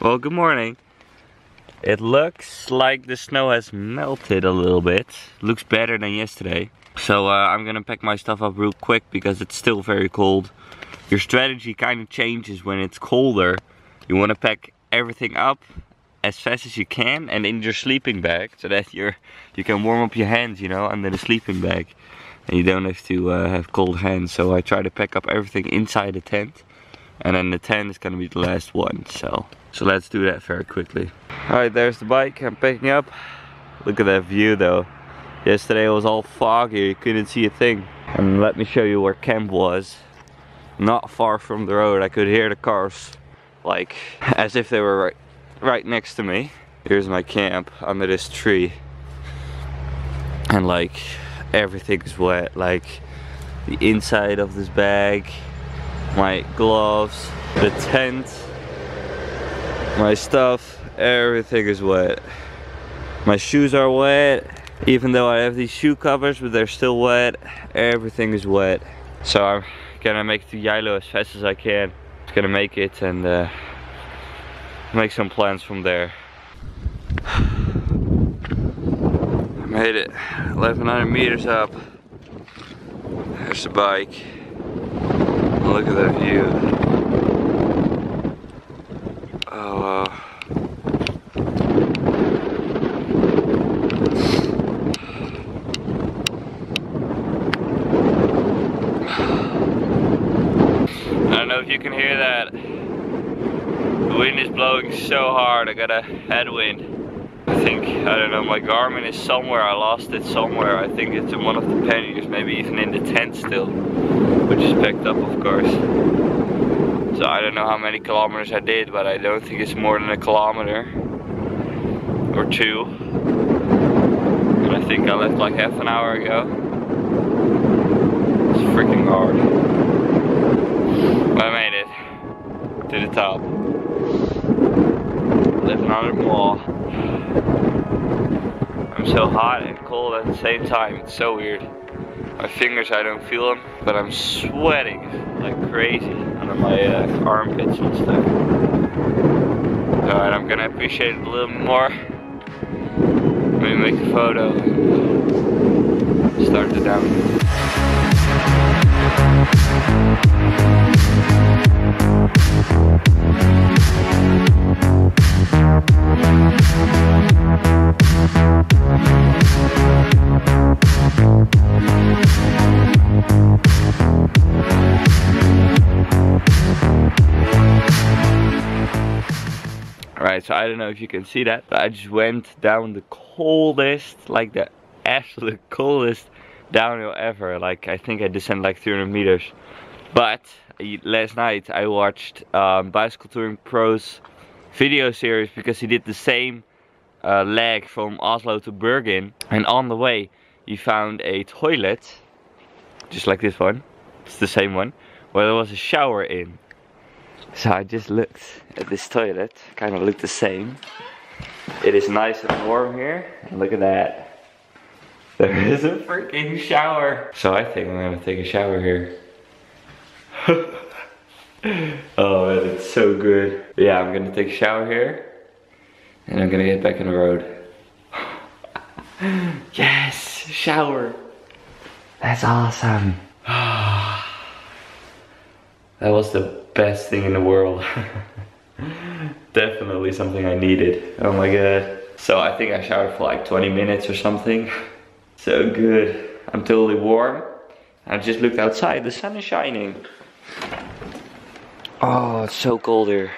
Well, good morning. It looks like the snow has melted a little bit. Looks better than yesterday. So I'm gonna pack my stuff up real quick because it's still very cold. Your strategy kind of changes when it's colder. You want to pack everything up as fast as you can and in your sleeping bag, so that you can warm up your hands, you know, under the sleeping bag, and you don't have to have cold hands. So I try to pack up everything inside the tent, and then the tent is gonna be the last one. So let's do that very quickly. Alright, there's the bike I'm picking up. Look at that view though. Yesterday it was all foggy, you couldn't see a thing. And let me show you where camp was. Not far from the road. I could hear the cars like as if they were right next to me. Here's my camp under this tree. And like everything is wet. Like the inside of this bag, my gloves, the tent, my stuff, everything is wet. My shoes are wet, even though I have these shoe covers, but they're still wet. Everything is wet. So I'm gonna make it to Geilo as fast as I can. Just gonna make it and make some plans from there. I made it 1100 meters up. There's the bike. Look at that view. Oh wow. I don't know if you can hear that. The wind is blowing so hard. I got a headwind. I think, I don't know, my Garmin is somewhere. I lost it somewhere. I think it's in one of the panniers, maybe even in the tent still, which is packed up of course. So I don't know how many kilometers I did, but I don't think it's more than a kilometer or two. And I think I left like half an hour ago. It's freaking hard. But I made it to the top. 1100 more. I'm so hot and cold at the same time. It's so weird. My fingers, I don't feel them, but I'm sweating like crazy under my armpits and stuff. Alright, I'm gonna appreciate it a little more. Maybe make a photo. Start the downhill. Alright, so I don't know if you can see that, but I just went down the coldest, like the absolute coldest downhill ever. Like I think I descended like 300 meters. But last night I watched Bicycletouringpro's video series because he did the same leg from Oslo to Bergen, and on the way he found a toilet just like this one. It's the same one where there was a shower in. So I just looked at this toilet, kind of looked the same. It is nice and warm here, and look at that. There is a freaking shower. So I think I'm gonna take a shower here. Oh man, it's so good. But yeah, I'm gonna take a shower here, and I'm gonna get back on the road. Yes, shower. That's awesome. That was the best thing in the world. Definitely something I needed. Oh my god. So I think I showered for like 20 minutes or something. So good. I'm totally warm. I just looked outside, the sun is shining. Oh, it's so cold here.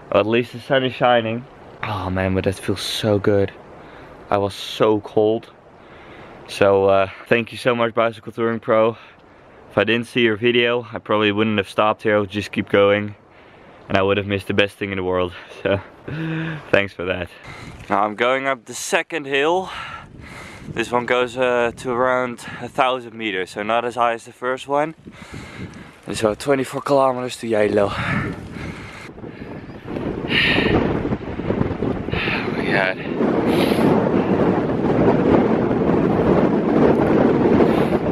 Well, at least the sun is shining. Oh man, but that feels so good. I was so cold. So thank you so much, Bicycletouringpro. If I didn't see your video, I probably wouldn't have stopped here. I would just keep going, and I would have missed the best thing in the world. So thanks for that. Now I'm going up the second hill. This one goes to around 1000 meters, so not as high as the first one. And so 24 kilometers to Geilo. Oh my god.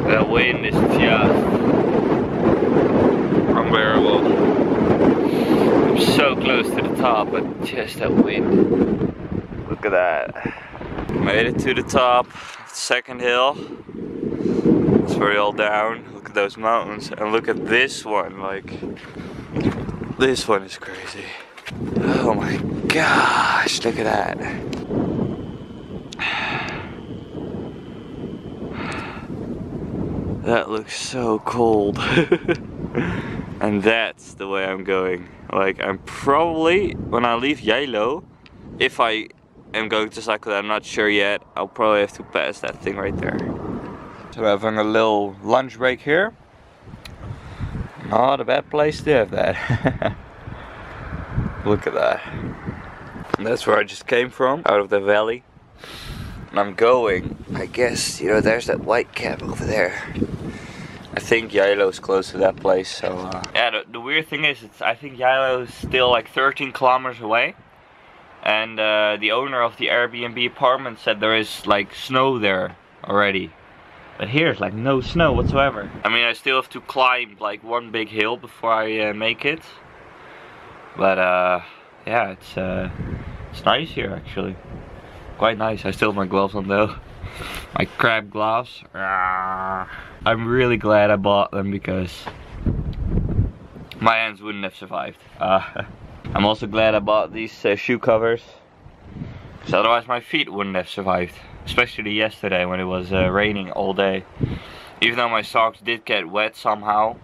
That wind is just unbearable. I'm so close to the top. but just that wind. Look at that. Made it to the top, second hill. It's very all down. Look at those mountains and look at this one. Like, this one is crazy. Oh my gosh, look at that. That looks so cold. And that's the way I'm going. Like, I'm probably, when I leave Geilo, if I am going to cycle, I'm not sure yet, I'll probably have to pass that thing right there. So we're having a little lunch break here. Not a bad place to have that. Look at that. And that's where I just came from, out of the valley. And I'm going, I guess, you know, there's that white cap over there. I think Geilo is close to that place, so yeah, the weird thing is, I think Geilo is still like 13 kilometers away. And the owner of the Airbnb apartment said there is like snow there already. But here's like no snow whatsoever. I mean, I still have to climb like one big hill before I make it. But yeah, it's nice here actually. Quite nice. I still have my gloves on though. My crab gloves. I'm really glad I bought them because my hands wouldn't have survived. I'm also glad I bought these shoe covers, because otherwise my feet wouldn't have survived. Especially yesterday when it was raining all day. Even though my socks did get wet somehow,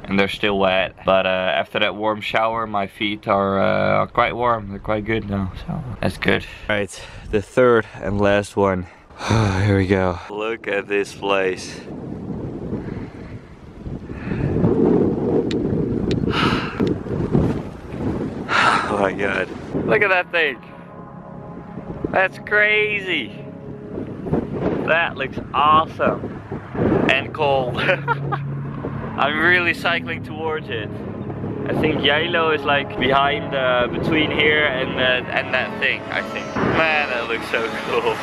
and they're still wet. But after that warm shower, my feet are quite warm. They're quite good now, so that's good. Alright, the third and last one. Here we go. Look at this place. Oh my god. Look at that thing. That's crazy. That looks awesome. And cold. I'm really cycling towards it. I think Geilo is like behind, between here and that thing, I think. Man, that looks so cool.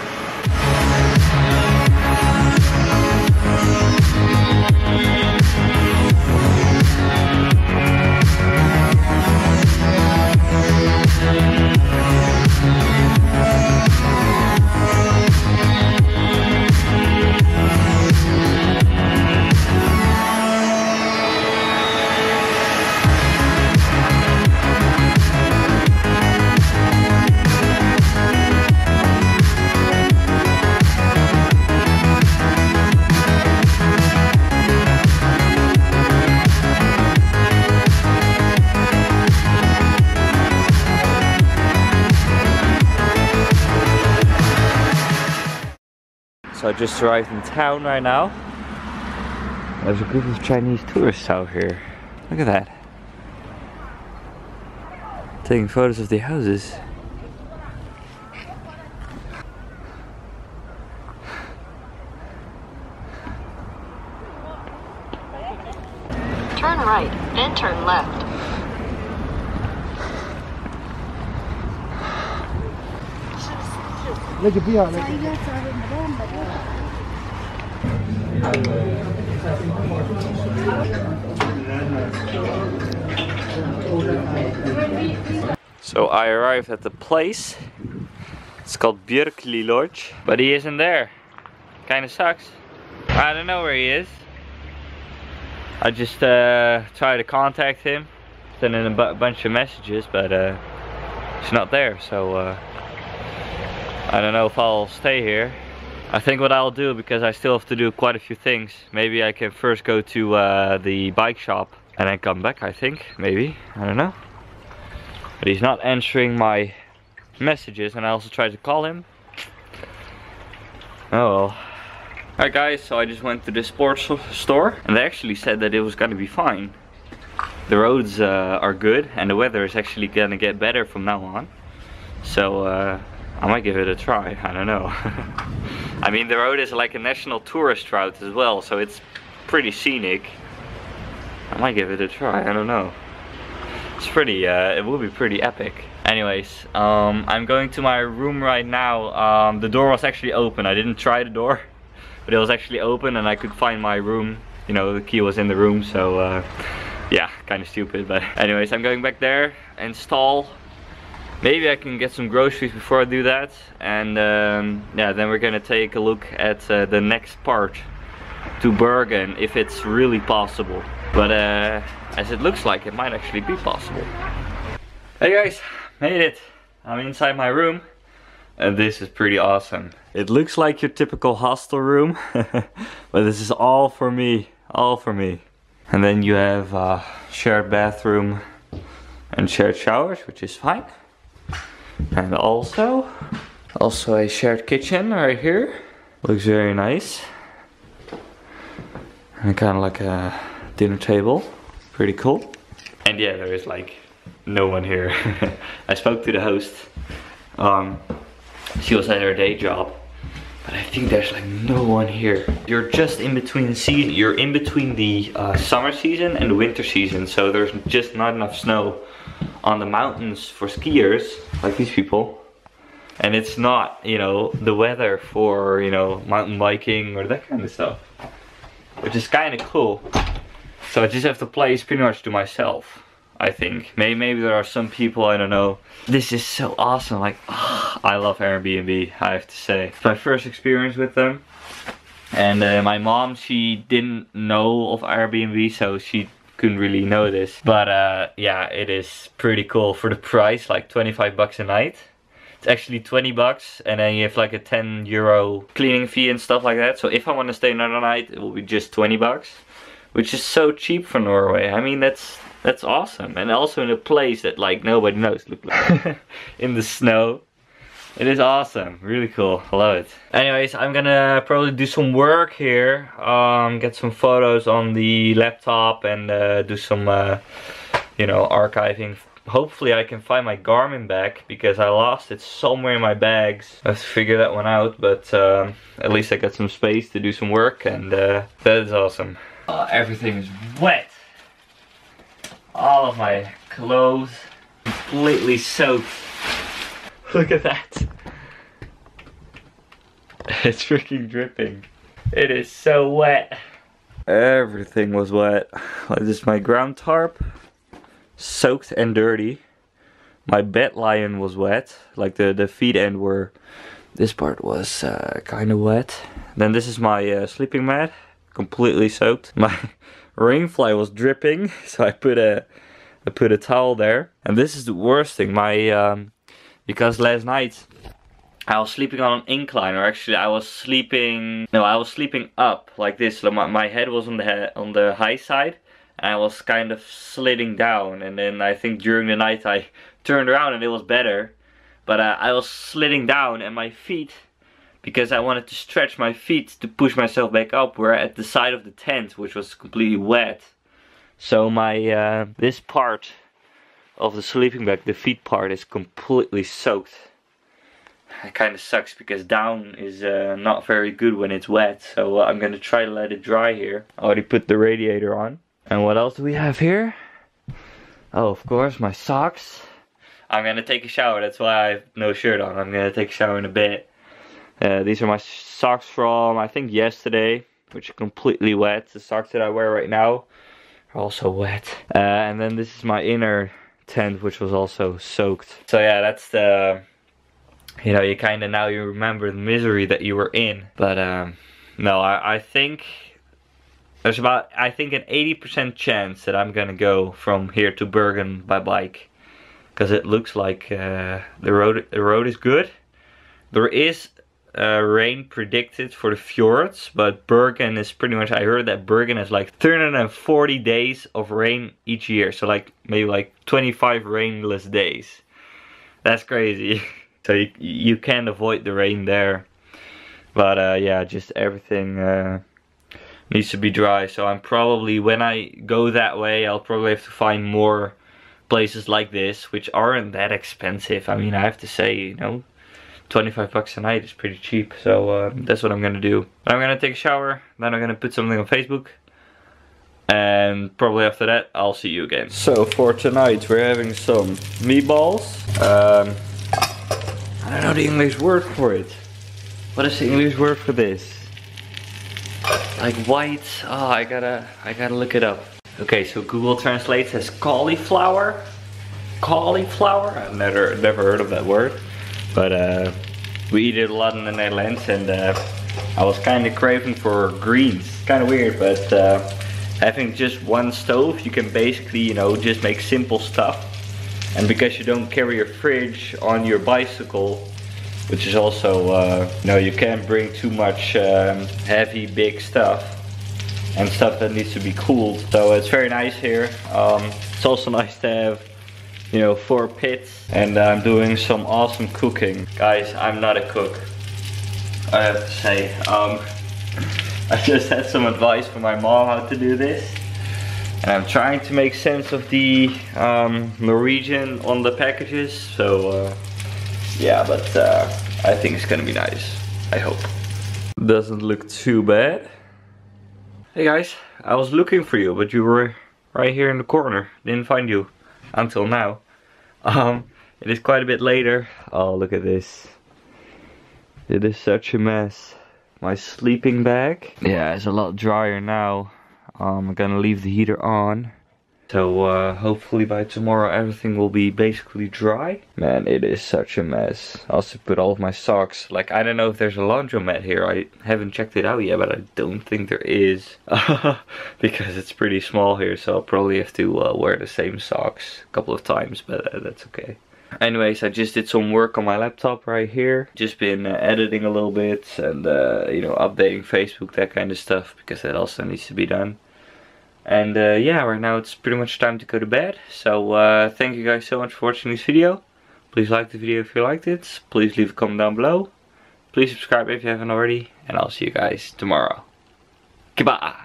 So I just arrived in town right now. There's a group of Chinese tourists out here. Look at that. Taking photos of the houses. Turn right, then turn left. So I arrived at the place. It's called Bergen Lodge, but he isn't there. Kinda sucks. I don't know where he is. I just tried to contact him, sent in a bunch of messages, but he's not there, so I don't know if I'll stay here. I think what I'll do, because I still have to do quite a few things, maybe I can first go to the bike shop and then come back, I think, maybe, I don't know. But he's not answering my messages, and I also tried to call him. Oh well. Alright guys, so I just went to the sports store and they actually said that it was gonna be fine. The roads are good and the weather is actually gonna get better from now on. So I might give it a try, I don't know. I mean, the road is like a national tourist route as well, so it's pretty scenic. I might give it a try, I don't know. It's pretty, it will be pretty epic. Anyways, I'm going to my room right now. The door was actually open. I didn't try the door, but it was actually open and I could find my room. You know, the key was in the room, so yeah, kind of stupid. But anyways, I'm going back there, install maybe I can get some groceries before I do that. And yeah, then we're gonna take a look at the next part to Bergen, if it's really possible. But as it looks like, it might actually be possible. Hey guys, made it. I'm inside my room. And this is pretty awesome. It looks like your typical hostel room. But this is all for me. All for me. And then you have a shared bathroom and shared showers, which is fine. And also a shared kitchen right here. Looks very nice. And kind of like a dinner table. Pretty cool. And yeah, there is like no one here. I spoke to the host. She was at her day job. But I think there's like no one here. You're just in between the season. You're in between the summer season and the winter season. So there's just not enough snow on the mountains for skiers, like these people. And it's not, you know, the weather for, you know, mountain biking or that kind of stuff. Which is kind of cool. So I just have the place pretty much to myself, I think. Maybe there are some people, I don't know. This is so awesome. Like, oh, I love Airbnb, I have to say. It's my first experience with them. And my mom, she didn't know of Airbnb, so she couldn't really know this. But yeah, it is pretty cool for the price, like 25 bucks a night. It's actually 20 bucks, and then you have like a 10 euro cleaning fee and stuff like that. So if I want to stay another night, it will be just 20 bucks. Which is so cheap for Norway. I mean, that's awesome. And also in a place that like nobody knows. Look like in the snow. It is awesome. Really cool. I love it. Anyways, I'm gonna probably do some work here. Get some photos on the laptop and do some, you know, archiving. Hopefully I can find my Garmin back, because I lost it somewhere in my bags. I have to figure that one out, but at least I got some space to do some work, and that is awesome. Everything is wet. All of my clothes completely soaked. Look at that. It's freaking dripping. It is so wet. Everything was wet. Like this is my ground tarp. Soaked and dirty. My bed lion was wet. Like the feet end were, this part was kind of wet. Then this is my sleeping mat, completely soaked. My rain fly was dripping, so I put a towel there. And this is the worst thing. My because last night I was sleeping on an incline, or actually I was sleeping up like this. So my head was on the high side. And I was kind of sliding down, and then I think during the night I turned around and it was better. But I was sliding down, and my feet, because I wanted to stretch my feet to push myself back up, were at the side of the tent, which was completely wet. So my this part of the sleeping bag, the feet part, is completely soaked. It kind of sucks, because down is not very good when it's wet. So I'm gonna try to let it dry here. I already put the radiator on. And what else do we have here? Oh, of course, my socks. I'm gonna take a shower, that's why I have no shirt on. I'm gonna take a shower in a bit. These are my socks from, I think, yesterday, which are completely wet. The socks that I wear right now are also wet. And then this is my inner tent, which was also soaked. So yeah, that's the, you know, you kind of now you remember the misery that you were in. But no, I think there's about, I think, an 80% chance that I'm gonna go from here to Bergen by bike, because it looks like the road is good. There is rain predicted for the fjords, but Bergen is pretty much, I heard that Bergen has like 340 days of rain each year, so like maybe like 25 rainless days. That's crazy. So you can't avoid the rain there. But yeah, just everything needs to be dry. So I'm probably, when I go that way, I'll probably have to find more places like this, which aren't that expensive. I mean, I have to say, you know, 25 bucks a night is pretty cheap. So that's what I'm gonna do. I'm gonna take a shower, then I'm gonna put something on Facebook, and probably after that I'll see you again. So for tonight we're having some meatballs. I don't know the English word for it. What is the English word for this? Like white. Oh, I gotta look it up. Okay, so Google translates as cauliflower. cauliflower. I've never heard of that word, but we eat it a lot in the Netherlands, and I was kind of craving for greens. Kind of weird, but having just one stove, you can basically, you know, just make simple stuff. And because you don't carry your fridge on your bicycle, which is also, you know, you can't bring too much heavy, big stuff and stuff that needs to be cooled. So it's very nice here. It's also nice to have, you know, 4 pits, and I'm doing some awesome cooking. Guys, I'm not a cook, I have to say. I just had some advice from my mom how to do this, and I'm trying to make sense of the Norwegian on the packages. So yeah, but I think it's gonna be nice, I hope. Doesn't look too bad. Hey guys, I was looking for you, but you were right here in the corner. Didn't find you until now. It is quite a bit later. Oh, look at this. It is such a mess. My sleeping bag. Yeah, it's a lot drier now. I'm gonna leave the heater on. So hopefully by tomorrow everything will be basically dry. Man, it is such a mess. I also put all of my socks. Like, I don't know if there's a laundromat here. I haven't checked it out yet, but I don't think there is. Because it's pretty small here, so I'll probably have to wear the same socks a couple of times, but that's okay. Anyways, I just did some work on my laptop right here. Just been editing a little bit and you know, updating Facebook, that kind of stuff, because that also needs to be done. And yeah, right now it's pretty much time to go to bed. So thank you guys so much for watching this video. Please like the video if you liked it. Please leave a comment down below. Please subscribe if you haven't already. And I'll see you guys tomorrow. Goodbye.